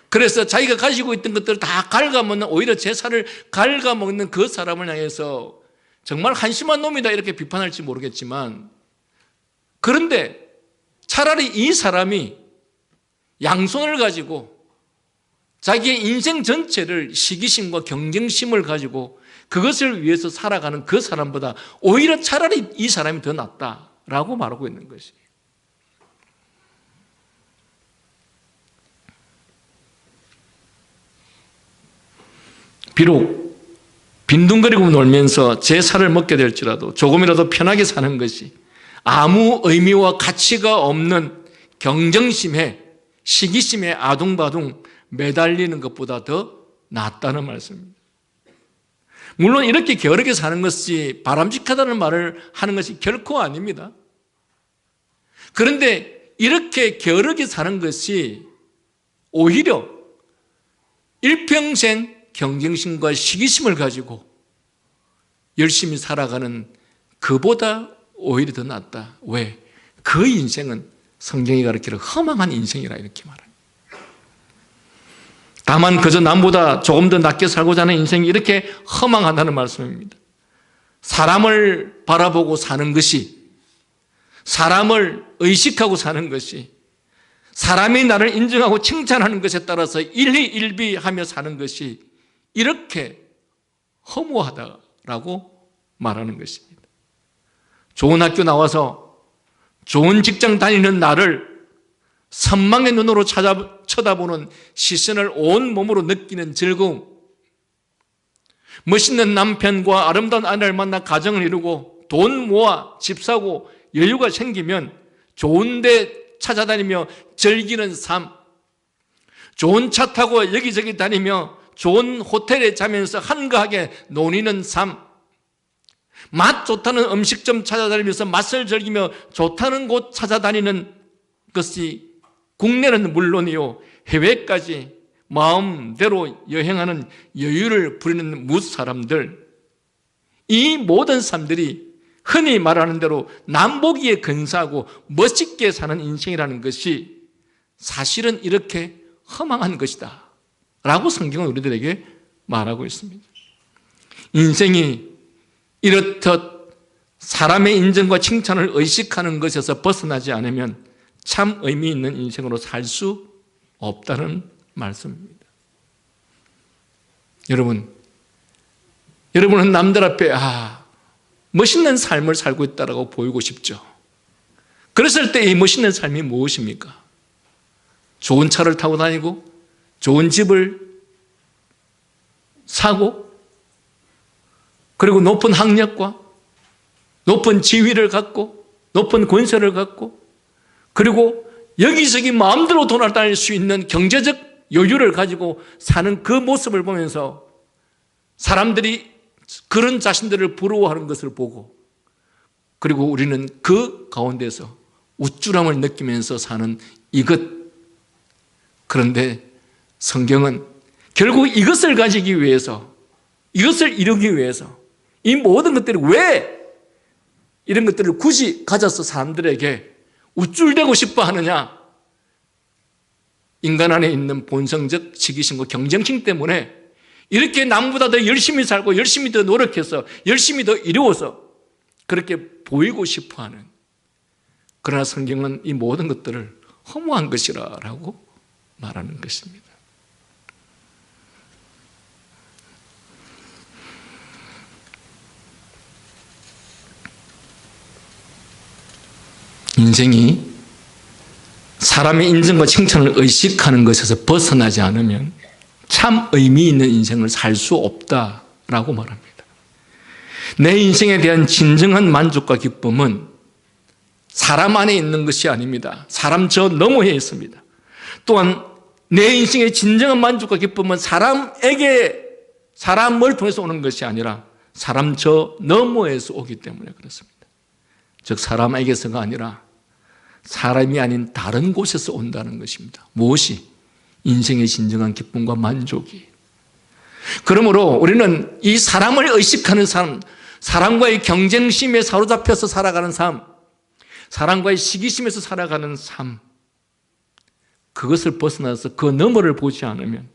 그래서 자기가 가지고 있던 것들을 다 갉아먹는, 오히려 제사를 갉아먹는 그 사람을 향해서 정말 한심한 놈이다 이렇게 비판할지 모르겠지만, 그런데 차라리 이 사람이 양손을 가지고 자기의 인생 전체를 시기심과 경쟁심을 가지고 그것을 위해서 살아가는 그 사람보다 오히려 차라리 이 사람이 더 낫다라고 말하고 있는 것이에요. 비록 빈둥거리고 놀면서 제사를 먹게 될지라도 조금이라도 편하게 사는 것이 아무 의미와 가치가 없는 경쟁심에, 시기심에 아둥바둥 매달리는 것보다 더 낫다는 말씀입니다. 물론 이렇게 게으르게 사는 것이 바람직하다는 말을 하는 것이 결코 아닙니다. 그런데 이렇게 게으르게 사는 것이 오히려 일평생 경쟁심과 시기심을 가지고 열심히 살아가는 그보다 오히려 더 낫다. 왜? 그 인생은 성경이 가르치는 허망한 인생이라 이렇게 말합니다. 다만 그저 남보다 조금 더 낫게 살고자 하는 인생이 이렇게 허망하다는 말씀입니다. 사람을 바라보고 사는 것이, 사람을 의식하고 사는 것이, 사람이 나를 인정하고 칭찬하는 것에 따라서 일희일비하며 사는 것이 이렇게 허무하다라고 말하는 것입니다. 좋은 학교 나와서 좋은 직장 다니는 나를 선망의 눈으로 쳐다보는 시선을 온몸으로 느끼는 즐거움, 멋있는 남편과 아름다운 아내를 만나 가정을 이루고 돈 모아 집 사고 여유가 생기면 좋은 데 찾아다니며 즐기는 삶, 좋은 차 타고 여기저기 다니며 좋은 호텔에 자면서 한가하게 노니는 삶, 맛 좋다는 음식점 찾아다니면서 맛을 즐기며 좋다는 곳 찾아다니는 것이 국내는 물론이요 해외까지 마음대로 여행하는 여유를 부리는 무수 사람들, 이 모든 사람들이 흔히 말하는 대로 남보기에 근사하고 멋있게 사는 인생이라는 것이 사실은 이렇게 허망한 것이다 라고 성경은 우리들에게 말하고 있습니다. 인생이 이렇듯 사람의 인정과 칭찬을 의식하는 것에서 벗어나지 않으면 참 의미 있는 인생으로 살 수 없다는 말씀입니다. 여러분은 남들 앞에 멋있는 삶을 살고 있다고 보이고 싶죠. 그랬을 때 이 멋있는 삶이 무엇입니까? 좋은 차를 타고 다니고 좋은 집을 사고 그리고 높은 학력과 높은 지위를 갖고 높은 권세를 갖고 그리고 여기저기 마음대로 돌아다닐 수 있는 경제적 여유를 가지고 사는 그 모습을 보면서 사람들이 그런 자신들을 부러워하는 것을 보고 그리고 우리는 그 가운데서 우쭐함을 느끼면서 사는 이것. 그런데 성경은 결국 이것을 가지기 위해서, 이것을 이루기 위해서 이 모든 것들이 왜 이런 것들을 굳이 가져서 사람들에게 우쭐대고 싶어 하느냐? 인간 안에 있는 본성적 시기심과 경쟁심 때문에 이렇게 남보다 더 열심히 살고 열심히 더 노력해서 열심히 더 이루어서 그렇게 보이고 싶어 하는, 그러나 성경은 이 모든 것들을 허무한 것이라고 말하는 것입니다. 인생이 사람의 인정과 칭찬을 의식하는 것에서 벗어나지 않으면 참 의미 있는 인생을 살 수 없다라고 말합니다. 내 인생에 대한 진정한 만족과 기쁨은 사람 안에 있는 것이 아닙니다. 사람 저 너머에 있습니다. 또한 내 인생의 진정한 만족과 기쁨은 사람을 통해서 오는 것이 아니라 사람 저 너머에서 오기 때문에 그렇습니다. 즉 사람에게서가 아니라 사람이 아닌 다른 곳에서 온다는 것입니다. 무엇이? 인생의 진정한 기쁨과 만족이. 그러므로 우리는 이 사람을 의식하는 삶, 사람과의 경쟁심에 사로잡혀서 살아가는 삶, 사람과의 시기심에서 살아가는 삶, 그것을 벗어나서 그 너머를 보지 않으면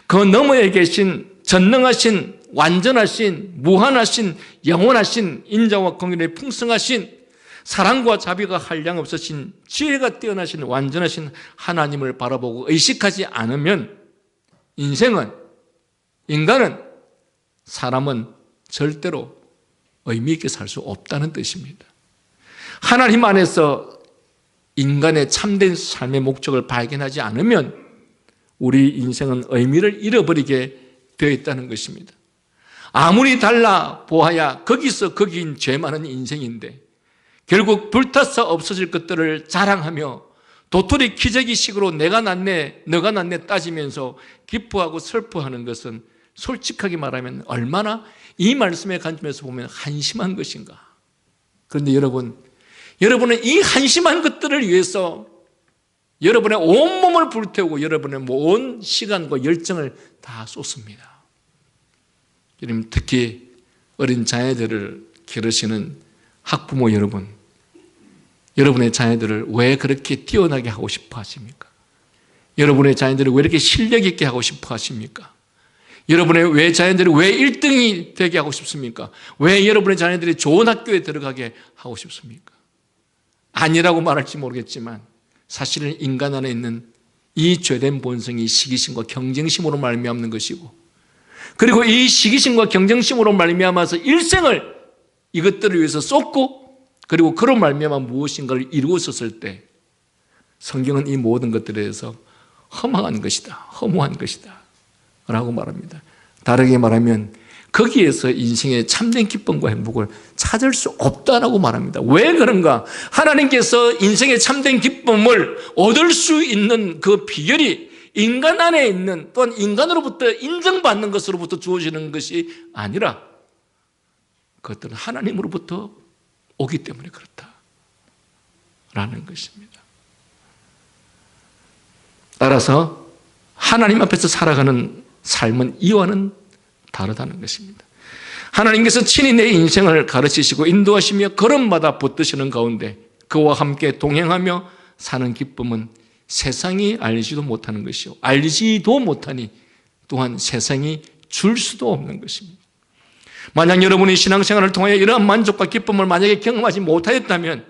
그 너머에 계신 전능하신, 완전하신, 무한하신, 영원하신, 인자와 공의에 풍성하신, 사랑과 자비가 한량 없으신, 지혜가 뛰어나신 완전하신 하나님을 바라보고 의식하지 않으면 인간은, 사람은 절대로 의미 있게 살 수 없다는 뜻입니다. 하나님 안에서 인간의 참된 삶의 목적을 발견하지 않으면 우리 인생은 의미를 잃어버리게 되어 있다는 것입니다. 아무리 달라 보아야 거긴 죄 많은 인생인데 결국 불타서 없어질 것들을 자랑하며 도토리 키재기식으로 내가 낫네 너가 낫네 따지면서 기뻐하고 슬퍼하는 것은 솔직하게 말하면 얼마나 이 말씀의 관점에서 보면 한심한 것인가. 그런데 여러분은 이 한심한 것들을 위해서 여러분의 온몸을 불태우고 여러분의 온 시간과 열정을 다 쏟습니다. 여러분, 특히 어린 자녀들을 기르시는 학부모 여러분의 자녀들을 왜 그렇게 뛰어나게 하고 싶어 하십니까? 여러분의 자녀들을 왜 이렇게 실력 있게 하고 싶어 하십니까? 여러분의 자녀들이 왜 1등이 되게 하고 싶습니까? 왜 여러분의 자녀들이 좋은 학교에 들어가게 하고 싶습니까? 아니라고 말할지 모르겠지만 사실은 인간 안에 있는 이 죄된 본성이 시기심과 경쟁심으로 말미암는 것이고, 그리고 이 시기심과 경쟁심으로 말미암아서 일생을 이것들을 위해서 쏟고, 그리고 그로 말미암아 무엇인가를 이루었을 때 성경은 이 모든 것들에 대해서 허망한 것이다, 허무한 것이다 라고 말합니다. 다르게 말하면 거기에서 인생의 참된 기쁨과 행복을 찾을 수 없다라고 말합니다. 왜 그런가? 하나님께서 인생의 참된 기쁨을 얻을 수 있는 그 비결이 인간 안에 있는, 또한 인간으로부터 인정받는 것으로부터 주어지는 것이 아니라 그것들은 하나님으로부터 오기 때문에 그렇다라는 것입니다. 따라서 하나님 앞에서 살아가는 삶은 이와는 다르다는 것입니다. 하나님께서 친히 내 인생을 가르치시고 인도하시며 걸음마다 붙드시는 가운데 그와 함께 동행하며 사는 기쁨은 세상이 알지도 못하는 것이요 알지도 못하니 또한 세상이 줄 수도 없는 것입니다. 만약 여러분이 신앙생활을 통하여 이러한 만족과 기쁨을 만약에 경험하지 못하였다면,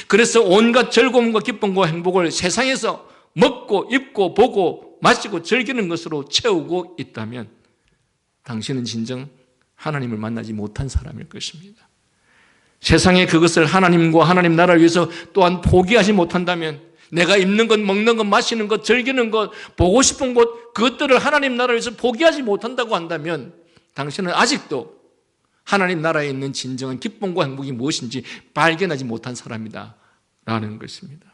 그래서 온갖 즐거움과 기쁨과 행복을 세상에서 먹고 입고 보고 마시고 즐기는 것으로 채우고 있다면 당신은 진정 하나님을 만나지 못한 사람일 것입니다. 세상에 그것을 하나님과 하나님 나라를 위해서 또한 포기하지 못한다면, 내가 입는 것, 먹는 것, 마시는 것, 즐기는 것, 보고 싶은 것, 그것들을 하나님 나라를 위해서 포기하지 못한다고 한다면 당신은 아직도 하나님 나라에 있는 진정한 기쁨과 행복이 무엇인지 발견하지 못한 사람이다 라는 것입니다.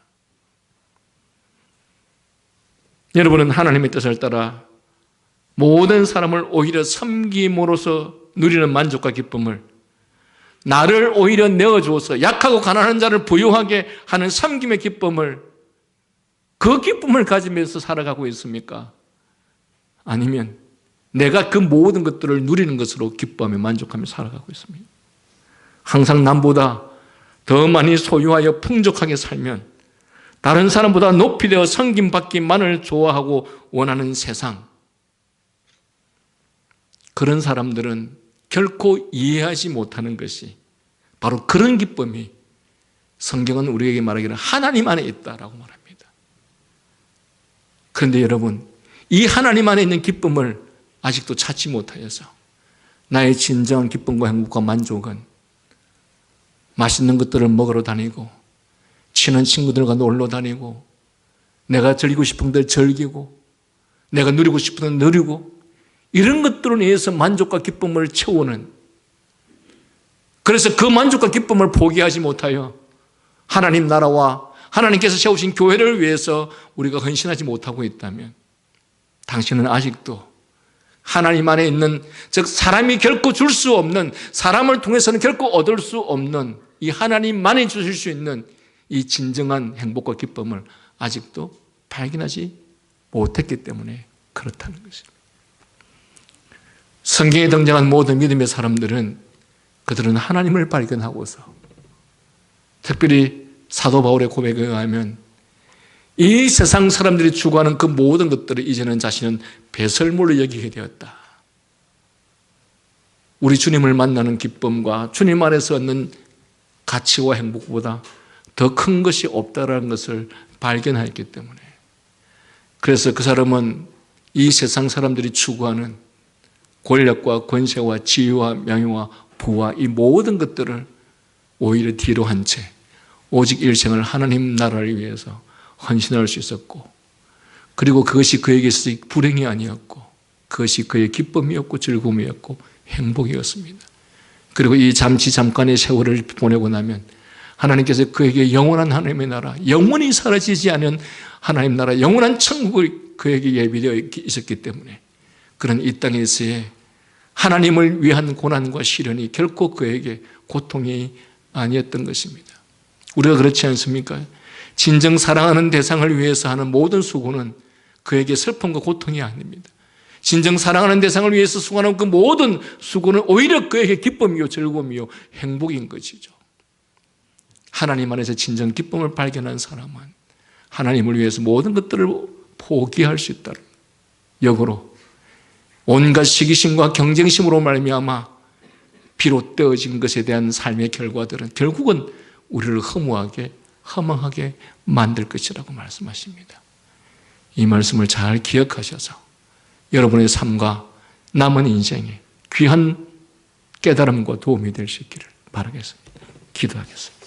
여러분은 하나님의 뜻을 따라 모든 사람을 오히려 섬김으로써 누리는 만족과 기쁨을, 나를 오히려 내어주어서 약하고 가난한 자를 부유하게 하는 섬김의 기쁨을, 그 기쁨을 가지면서 살아가고 있습니까? 아니면 내가 그 모든 것들을 누리는 것으로 기뻐하며 만족하며 살아가고 있습니다. 항상 남보다 더 많이 소유하여 풍족하게 살면 다른 사람보다 높이 되어 섬김받기만을 좋아하고 원하는 세상, 그런 사람들은 결코 이해하지 못하는 것이 바로 그런 기쁨이 성경은 우리에게 말하기를 하나님 안에 있다라고 말합니다. 그런데 여러분, 이 하나님 안에 있는 기쁨을 아직도 찾지 못하여서 나의 진정한 기쁨과 행복과 만족은 맛있는 것들을 먹으러 다니고 친한 친구들과 놀러 다니고 내가 즐기고 싶은 데 즐기고 내가 누리고 싶은 데 누리고 이런 것들을 위해서 만족과 기쁨을 채우는, 그래서 그 만족과 기쁨을 포기하지 못하여 하나님 나라와 하나님께서 세우신 교회를 위해서 우리가 헌신하지 못하고 있다면 당신은 아직도 하나님 안에 있는, 즉 사람이 결코 줄 수 없는, 사람을 통해서는 결코 얻을 수 없는 이 하나님만이 주실 수 있는 이 진정한 행복과 기쁨을 아직도 발견하지 못했기 때문에 그렇다는 것입니다. 성경에 등장한 모든 믿음의 사람들은 그들은 하나님을 발견하고서, 특별히 사도 바울의 고백에 의하면 이 세상 사람들이 추구하는 그 모든 것들을 이제는 자신은 배설물로 여기게 되었다. 우리 주님을 만나는 기쁨과 주님 안에서 얻는 가치와 행복보다 더 큰 것이 없다라는 것을 발견하였기 때문에, 그래서 그 사람은 이 세상 사람들이 추구하는 권력과 권세와 지위와 명예와 부와 이 모든 것들을 오히려 뒤로 한 채 오직 일생을 하나님 나라를 위해서 헌신할 수 있었고, 그리고 그것이 그에게 있어서 불행이 아니었고 그것이 그의 기쁨이었고 즐거움이었고 행복이었습니다. 그리고 이 잠깐의 세월을 보내고 나면 하나님께서 그에게 영원한 하나님의 나라, 영원히 사라지지 않은 하나님 나라, 영원한 천국을 그에게 예비되어 있었기 때문에 그런 이 땅에서의 하나님을 위한 고난과 시련이 결코 그에게 고통이 아니었던 것입니다. 우리가 그렇지 않습니까? 진정 사랑하는 대상을 위해서 하는 모든 수고는 그에게 슬픔과 고통이 아닙니다. 진정 사랑하는 대상을 위해서 수고하는 그 모든 수고는 오히려 그에게 기쁨이요 즐거움이요 행복인 것이죠. 하나님 안에서 진정 기쁨을 발견한 사람은 하나님을 위해서 모든 것들을 포기할 수 있다는, 역으로 온갖 시기심과 경쟁심으로 말미암아 비롯되어진 것에 대한 삶의 결과들은 결국은 우리를 허무하게 허망하게 만들 것이라고 말씀하십니다. 이 말씀을 잘 기억하셔서 여러분의 삶과 남은 인생에 귀한 깨달음과 도움이 될 수 있기를 바라겠습니다. 기도하겠습니다.